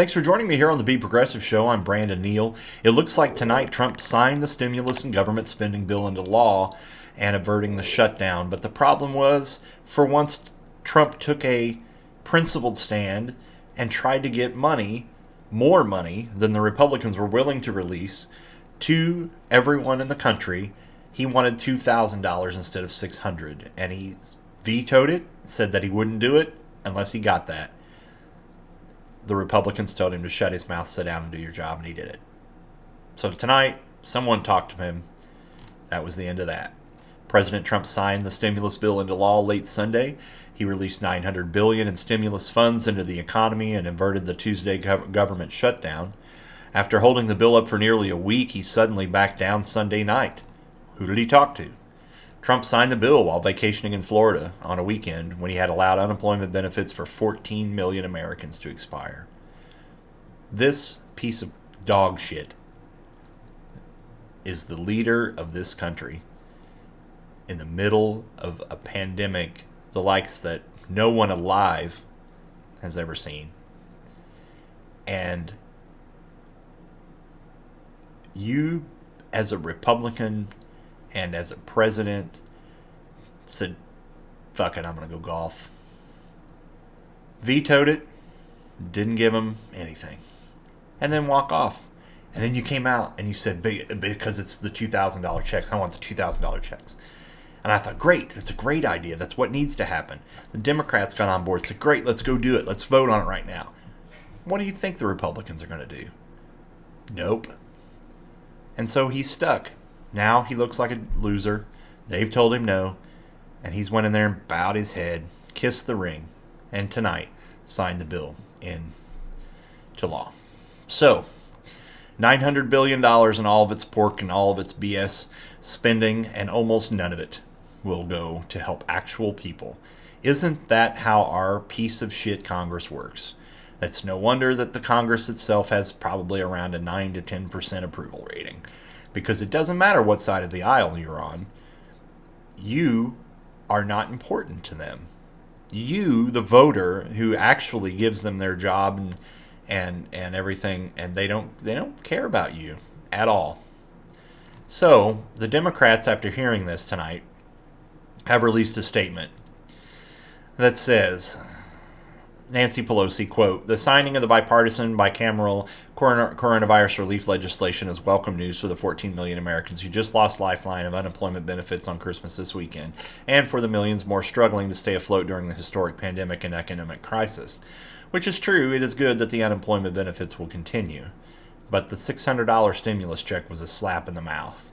Thanks for joining me here on the Be Progressive Show. I'm Brandon Neal. It looks like tonight Trump signed the stimulus and government spending bill into law and averting the shutdown. But the problem was, for once, Trump took a principled stand and tried to get money, more money than the Republicans were willing to release, to everyone in the country. He wanted $2,000 instead of $600, and he vetoed it, said that he wouldn't do it unless he got that. The Republicans told him to shut his mouth, sit down, and do your job, and he did it. So tonight, someone talked to him. That was the end of that. President Trump signed the stimulus bill into law late Sunday. He released $900 billion in stimulus funds into the economy and averted the Tuesday government shutdown. After holding the bill up for nearly a week, he suddenly backed down Sunday night. Who did he talk to? Trump signed the bill while vacationing in Florida on a weekend when he had allowed unemployment benefits for 14 million Americans to expire. This piece of dog shit is the leader of this country in the middle of a pandemic, the likes that no one alive has ever seen. And you, as a Republican and as a president, said, fuck it, I'm going to go golf. Vetoed it, didn't give him anything, and then walk off. And then you came out and you said, because it's the $2,000 checks, I want the $2,000 checks. And I thought, great, that's a great idea. That's what needs to happen. The Democrats got on board, said, great, let's go do it. Let's vote on it right now. What do you think the Republicans are going to do? Nope. And so he's stuck. Now he looks like a loser. They've told him no. And he's went in there and bowed his head, kissed the ring, and tonight signed the bill into law. So, $900 billion in all of its pork and all of its BS spending, and almost none of it will go to help actual people. Isn't that how our piece of shit Congress works? It's no wonder that the Congress itself has probably around a 9 to 10% approval rating. Because it doesn't matter what side of the aisle you're on. You are not important to them. You, the voter, who actually gives them their job and everything, and they don't care about you at all. So the Democrats, after hearing this tonight, have released a statement that says, Nancy Pelosi, quote, the signing of the bipartisan, bicameral coronavirus relief legislation is welcome news for the 14 million Americans who just lost lifeline of unemployment benefits on Christmas this weekend, and for the millions more struggling to stay afloat during the historic pandemic and economic crisis. Which is true, it is good that the unemployment benefits will continue. But the $600 stimulus check was a slap in the mouth.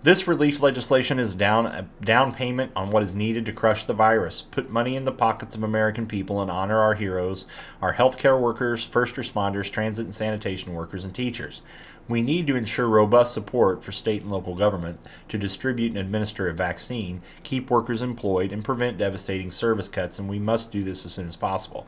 This relief legislation is a down payment on what is needed to crush the virus, put money in the pockets of American people, and honor our heroes, our healthcare workers, first responders, transit and sanitation workers, and teachers. We need to ensure robust support for state and local government to distribute and administer a vaccine, keep workers employed, and prevent devastating service cuts, and we must do this as soon as possible.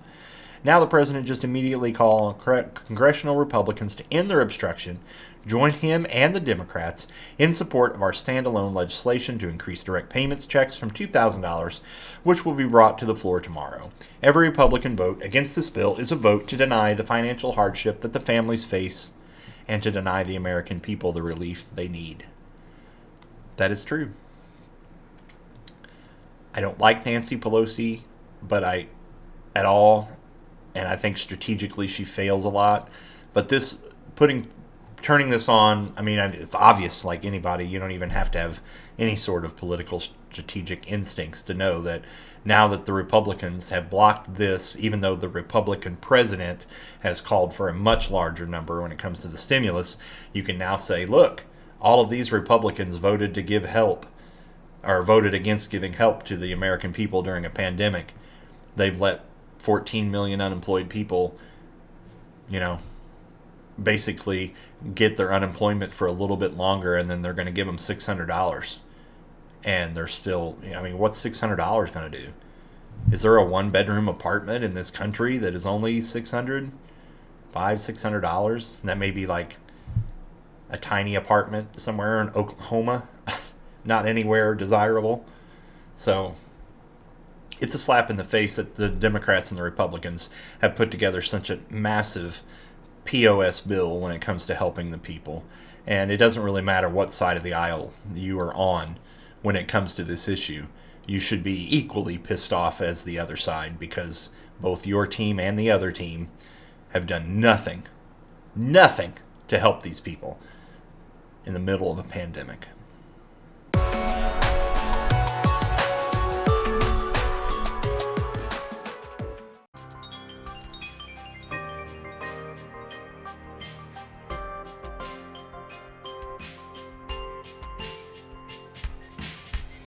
Now the president just immediately called on congressional Republicans to end their obstruction, join him and the Democrats in support of our standalone legislation to increase direct payments checks from $2,000, which will be brought to the floor tomorrow. Every Republican vote against this bill is a vote to deny the financial hardship that the families face and to deny the American people the relief they need. That is true. I don't like Nancy Pelosi, but at all. And I think strategically she fails a lot. But turning this on, I mean, it's obvious, like anybody, you don't even have to have any sort of political strategic instincts to know that now that the Republicans have blocked this, even though the Republican president has called for a much larger number when it comes to the stimulus, you can now say, look, all of these Republicans voted to give help, or voted against giving help to the American people during a pandemic. They've let 14 million unemployed people, basically get their unemployment for a little bit longer, and then they're going to give them $600. And they're still, what's $600 going to do? Is there a one-bedroom apartment in this country that is only $600? And that may be like a tiny apartment somewhere in Oklahoma, not anywhere desirable. So It's a slap in the face that the Democrats and the Republicans have put together such a massive POS bill when it comes to helping the people. And it doesn't really matter what side of the aisle you are on when it comes to this issue. You should be equally pissed off as the other side, because both your team and the other team have done nothing to help these people in the middle of a pandemic.